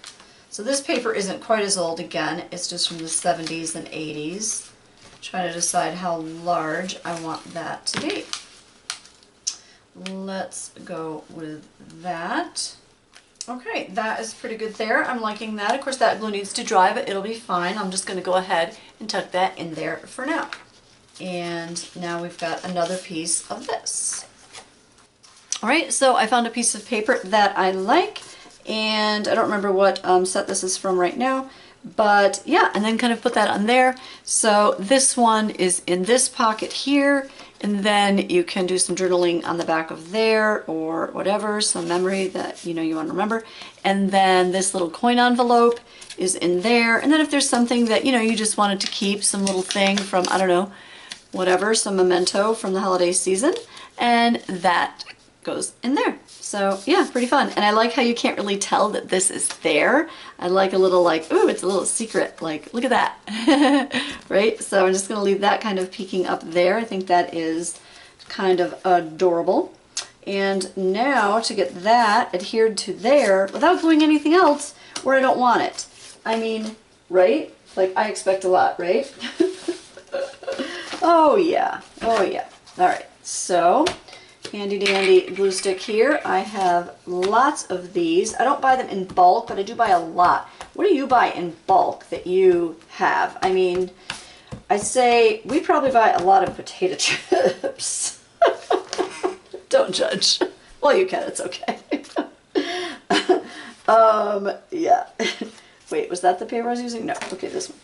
So this paper isn't quite as old again. It's just from the 70s and 80s. Trying to decide how large I want that to be. Let's go with that. Okay, that is pretty good there. I'm liking that. Of course, that glue needs to dry, but it'll be fine. I'm just going to go ahead and tuck that in there for now. And now we've got another piece of this. All right, so I found a piece of paper that I like, and I don't remember what set this is from right now, but yeah, and then kind of put that on there. So this one is in this pocket here, and then you can do some journaling on the back of there or whatever, some memory that you know you want to remember. And then this little coin envelope is in there. And then if there's something that you know you just wanted to keep, some little thing from, I don't know, whatever, some memento from the holiday season, and that goes in there. So yeah, pretty fun. And I like how you can't really tell that this is there. I like a little like, ooh, it's a little secret. Like, look at that. Right? So I'm just going to leave that kind of peeking up there. I think that is kind of adorable. And now to get that adhered to there without gluing anything else where I don't want it. I mean, right? Like, I expect a lot, right? Oh yeah. Oh yeah. All right. So handy dandy glue stick here. I have lots of these. I don't buy them in bulk, but I do buy a lot. What do you buy in bulk that you have? I mean, I say we probably buy a lot of potato chips. Don't judge. Well, you can, it's okay. Yeah. Wait, was that the paper I was using? No, okay, this one.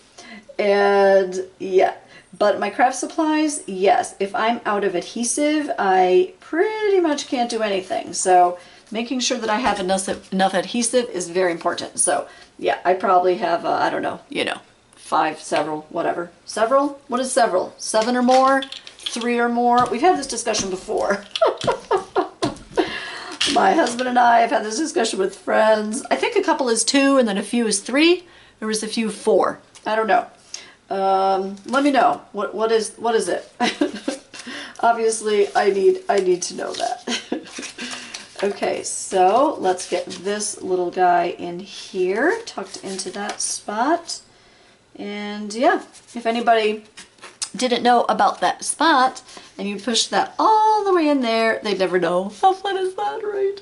And yeah. But my craft supplies, yes, if I'm out of adhesive, I pretty much can't do anything. So making sure that I have enough adhesive is very important. So yeah, I probably have, I don't know, you know, 5, several, whatever. Several? What is several? 7 or more? 3 or more? We've had this discussion before. My husband and I have had this discussion with friends. I think a couple is 2 and then a few is 3. There was a few 4. I don't know. Let me know. What is it? Obviously, I need to know that. Okay, so let's get this little guy in here, tucked into that spot. And yeah, if anybody didn't know about that spot and you push that all the way in there, they'd never know. How fun is that, right?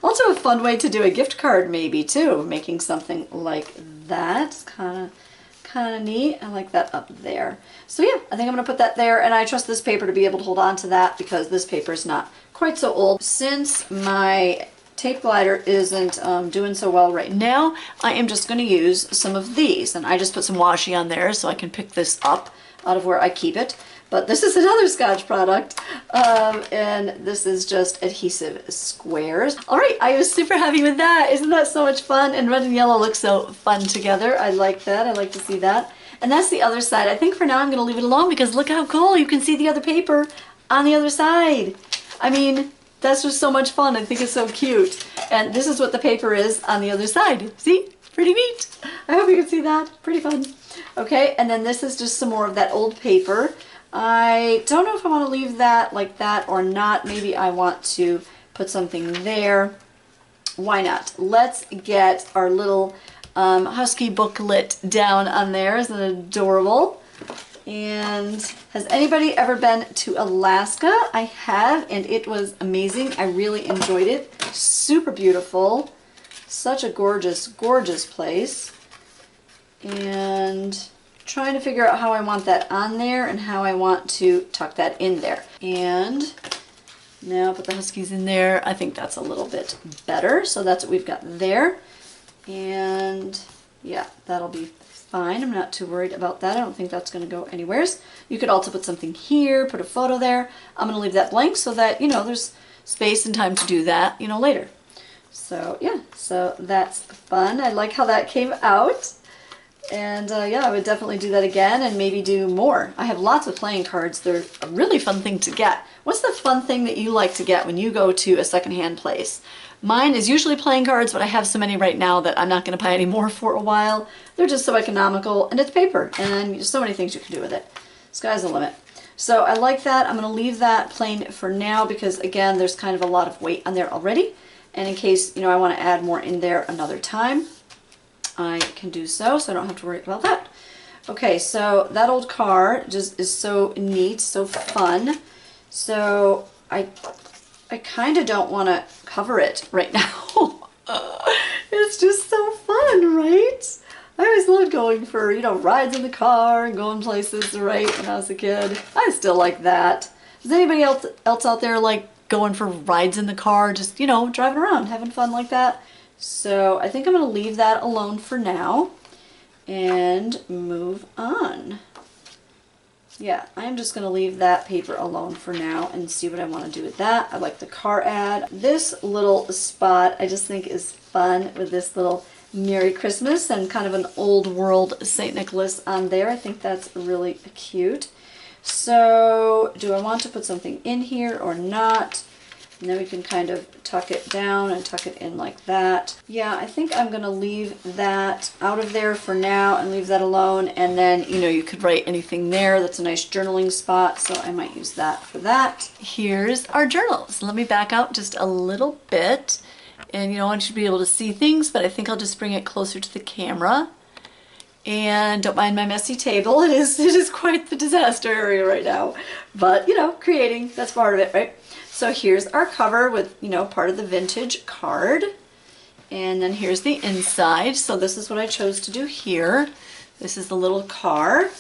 Also a fun way to do a gift card maybe too, making something like that. It's kind of neat. I like that up there. So yeah, I think I'm going to put that there, and I trust this paper to be able to hold on to that because this paper is not quite so old. Since my tape glider isn't doing so well right now, I am just going to use some of these, and I just put some washi on there so I can pick this up out of where I keep it. but this is another Scotch product, and this is just adhesive squares. All right, I was super happy with that. Isn't that so much fun? And red and yellow look so fun together. I like that. I like to see that. And that's the other side. I think for now I'm going to leave it alone because look how cool. You can see the other paper on the other side. I mean, that's just so much fun. I think it's so cute. And this is what the paper is on the other side. See? Pretty neat. I hope you can see that. Pretty fun. Okay, and then this is just some more of that old paper. I don't know if I want to leave that like that or not. Maybe I want to put something there. Why not? Let's get our little husky booklet down on there. Isn't it adorable? And has anybody ever been to Alaska? I have, and it was amazing. I really enjoyed it. Super beautiful. Such a gorgeous, gorgeous place. And trying to figure out how I want that on there and how I want to tuck that in there. And now put the huskies in there. I think that's a little bit better. So that's what we've got there. And yeah, that'll be fine. I'm not too worried about that. I don't think that's going to go anywheres. You could also put something here, put a photo there. I'm going to leave that blank so that, you know, there's space and time to do that, you know, later. So yeah, so that's fun. I like how that came out. And yeah, I would definitely do that again and maybe do more. I have lots of playing cards. They're a really fun thing to get. What's the fun thing that you like to get when you go to a secondhand place? Mine is usually playing cards, but I have so many right now that I'm not going to buy any more for a while. They're just so economical, and it's paper, and there's so many things you can do with it. Sky's the limit. So I like that. I'm going to leave that plain for now because, again, there's kind of a lot of weight on there already. And in case, you know, I want to add more in there another time, I can do so I don't have to worry about that. Okay, so that old car just is so neat, so fun. So I kind of don't want to cover it right now. It's just so fun, right? I always loved going for, you know, rides in the car and going places, right, when I was a kid. I still like that. Does anybody else out there like going for rides in the car, just, you know, driving around, having fun like that? So I think I'm going to leave that alone for now and move on. Yeah, I'm just going to leave that paper alone for now and see what I want to do with that. I like the car ad. This little spot I just think is fun with this little Merry Christmas and kind of an old world St. Nicholas on there. I think that's really cute. So do I want to put something in here or not? And then we can kind of tuck it down and tuck it in like that. Yeah, I think I'm going to leave that out of there for now and leave that alone. And then, you know, you could write anything there. That's a nice journaling spot, so I might use that for that. Here's our journals. Let me back out just a little bit. And, you know, I want you to be able to see things, but I think I'll just bring it closer to the camera. And don't mind my messy table. It is quite the disaster area right now. But, you know, creating, that's part of it, right? So here's our cover with, you know, part of the vintage card. And then here's the inside. So this is what I chose to do here. This is the little car.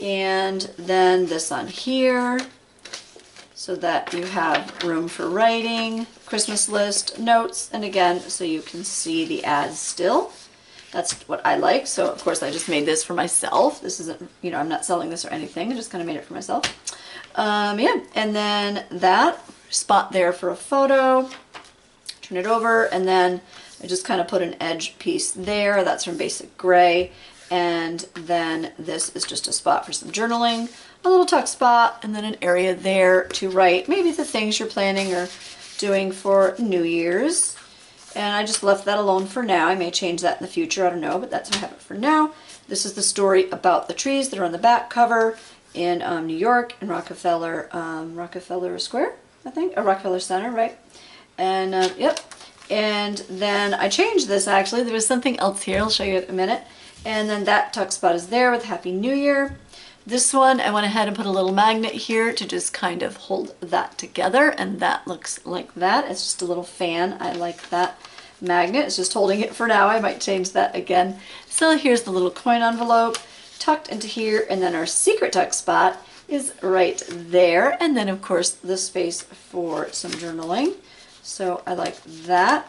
And then this on here, so that you have room for writing, Christmas list, notes, and again, so you can see the ads still. That's what I like. So of course I just made this for myself. This isn't, you know, I'm not selling this or anything. I just kind of made it for myself. Yeah, and then that spot there for a photo, turn it over, and then I just kind of put an edge piece there. That's from Basic Gray. And then this is just a spot for some journaling, a little tuck spot, and then an area there to write maybe the things you're planning or doing for New Year's. And I just left that alone for now. I may change that in the future, I don't know, but that's how I have it for now. This is the story about the trees that are on the back cover in New York, in Rockefeller Square, I think, or Rockefeller Center, right? And yep. And then I changed this actually. There was something else here. I'll show you in a minute. And then that tuck spot is there with Happy New Year. This one, I went ahead and put a little magnet here to just kind of hold that together, and that looks like that. It's just a little fan. I like that magnet. It's just holding it for now. I might change that again. So here's the little coin envelope tucked into here, and then our secret tuck spot is right there. And then of course the space for some journaling. So I like that.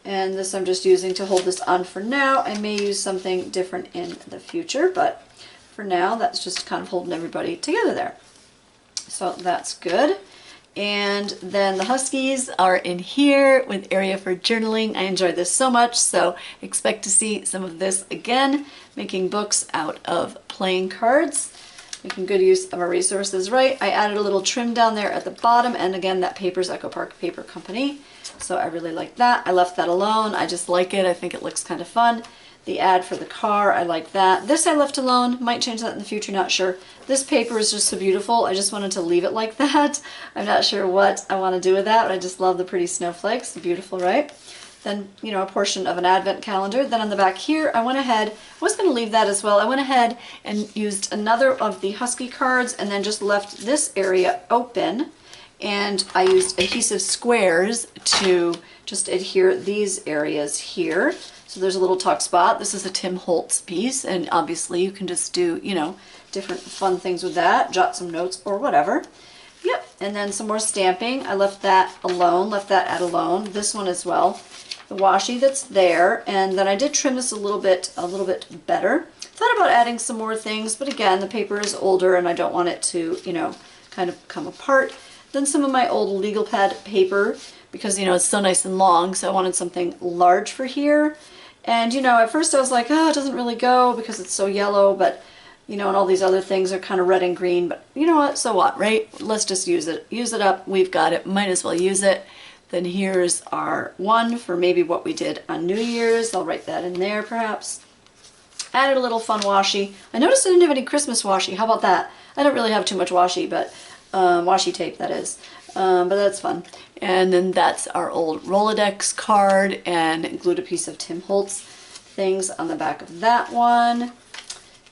And this I'm just using to hold this on for now. I may use something different in the future, but for now that's just kind of holding everybody together there. So that's good. And then the Huskies are in here with area for journaling. I enjoyed this so much, so expect to see some of this again, making books out of playing cards, making good use of our resources, right? I added a little trim down there at the bottom, and again, that paper's Echo Park Paper Company, so I really like that. I left that alone. I just like it. I think it looks kind of fun. The ad for the car, I like that. This I left alone. Might change that in the future, not sure. This paper is just so beautiful. I just wanted to leave it like that. I'm not sure what I want to do with that, but I just love the pretty snowflakes. Beautiful, right? Then, you know, a portion of an advent calendar. Then on the back here, I went ahead, I was going to leave that as well. I went ahead and used another of the Husky cards and then just left this area open. And I used adhesive squares to just adhere these areas here. So there's a little tuck spot. This is a Tim Holtz piece, and obviously you can just do, you know, different fun things with that, jot some notes or whatever. Yep, and then some more stamping. I left that alone, left that at alone. This one as well. The washi that's there, and then I did trim this a little bit better. Thought about adding some more things, but again, the paper is older and I don't want it to, you know, kind of come apart. Then some of my old legal pad paper, because, you know, it's so nice and long, so I wanted something large for here. And, you know, at first I was like, oh, it doesn't really go because it's so yellow, but, you know, and all these other things are kind of red and green, but you know what, so what, right? Let's just use it. Use it up. We've got it. Might as well use it. Then here's our one for maybe what we did on New Year's. I'll write that in there, perhaps. Added a little fun washi. I noticed I didn't have any Christmas washi. How about that? I don't really have too much washi, but washi tape, that is. But that's fun. And then that's our old Rolodex card, and glued a piece of Tim Holtz things on the back of that one.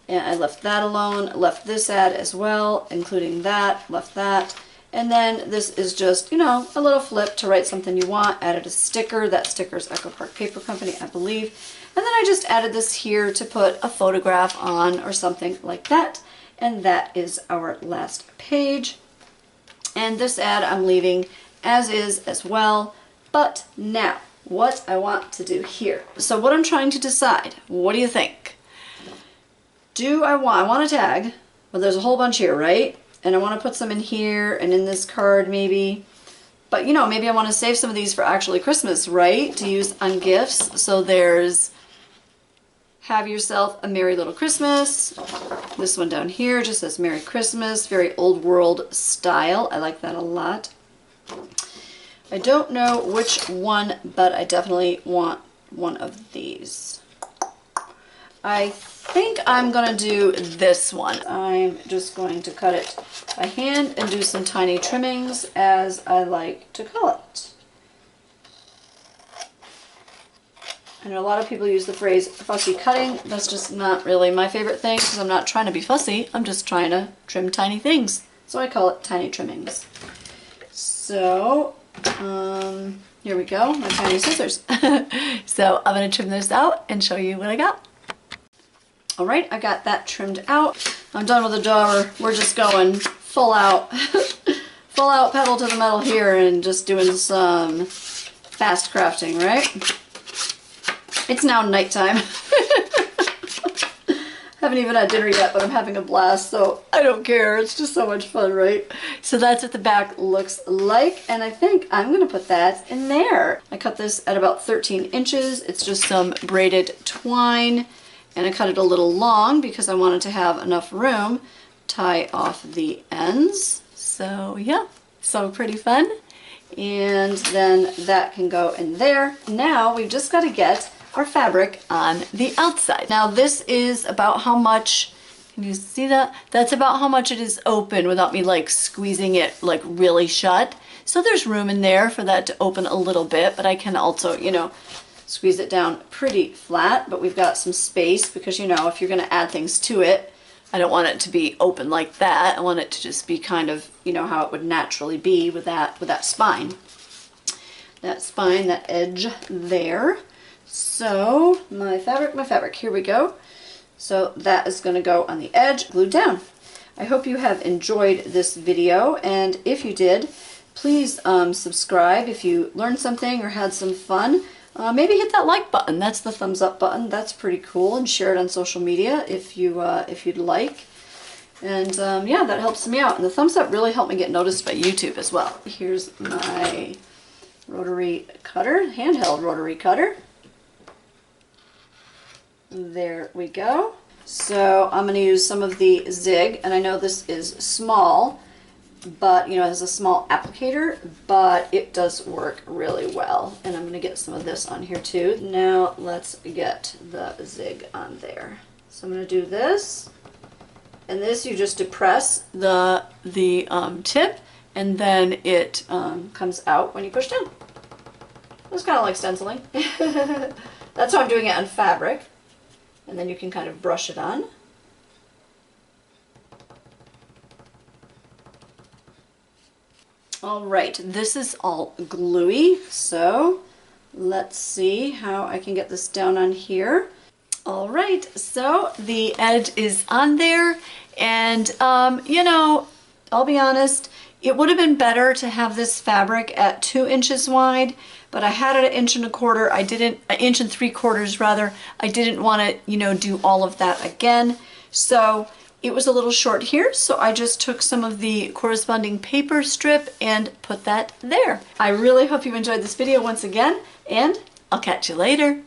And I left that alone, left this ad as well, including that, left that. And then this is just, you know, a little flip to write something you want. Added a sticker. That sticker's Echo Park Paper Company, I believe. And then I just added this here to put a photograph on or something like that. And that is our last page. And this ad I'm leaving as is as well. But now, what I want to do here. So what I'm trying to decide, what do you think? I want a tag, but there's a whole bunch here, right? And I want to put some in here and in this card maybe. But you know, maybe I want to save some of these for actually Christmas, right? To use on gifts. So there's Have Yourself a Merry Little Christmas. This one down here just says Merry Christmas. Very old world style. I like that a lot. I don't know which one, but I definitely want one of these. I think I'm going to do this one. I'm just going to cut it by hand and do some tiny trimmings, as I like to call it. I know a lot of people use the phrase fussy cutting. That's just not really my favorite thing, because I'm not trying to be fussy. I'm just trying to trim tiny things. So I call it tiny trimmings. So, here we go, my tiny scissors. So I'm going to trim this out and show you what I got. Alright, I got that trimmed out. I'm done with the jar. We're just going full out, full out pedal to the metal here and just doing some fast crafting, right? It's now nighttime. Haven't even had dinner yet, but I'm having a blast, so I don't care. It's just so much fun, right? So that's what the back looks like, and I think I'm going to put that in there. I cut this at about 13 inches. It's just some braided twine. And I cut it a little long because I wanted to have enough room to tie off the ends. So yeah, so pretty fun. And then that can go in there. Now we've just got to get our fabric on the outside. Now this is about how much, can you see that? That's about how much it is open without me like squeezing it like really shut. So there's room in there for that to open a little bit, but I can also, you know, squeeze it down pretty flat, but we've got some space because, you know, if you're going to add things to it, I don't want it to be open like that. I want it to just be kind of, you know, how it would naturally be with that spine. That spine, that edge there. So my fabric, here we go. So that is going to go on the edge, glued down. I hope you have enjoyed this video, and if you did, please subscribe if you learned something or had some fun. Maybe hit that like button. That's the thumbs up button. That's pretty cool. And share it on social media if you'd like. And yeah, that helps me out. And the thumbs up really helped me get noticed by YouTube as well. Here's my rotary cutter, handheld rotary cutter. There we go. So I'm going to use some of the Zig, and I know this is small, but you know, it has a small applicator, but it does work really well. And I'm going to get some of this on here too. Now let's get the Zig on there. So I'm going to do this, and this you just depress the tip, and then it comes out when you push down. It's kind of like stenciling. That's how I'm doing it on fabric. And then you can kind of brush it on. All right, this is all gluey, so let's see how I can get this down on here. All right, so the edge is on there, and you know, I'll be honest, it would have been better to have this fabric at 2 inches wide, but I had it at 1 1/4. I didn't, 1 3/4 rather. I didn't want to, you know, do all of that again. So it was a little short here, so I just took some of the corresponding paper strip and put that there. I really hope you enjoyed this video once again, and I'll catch you later.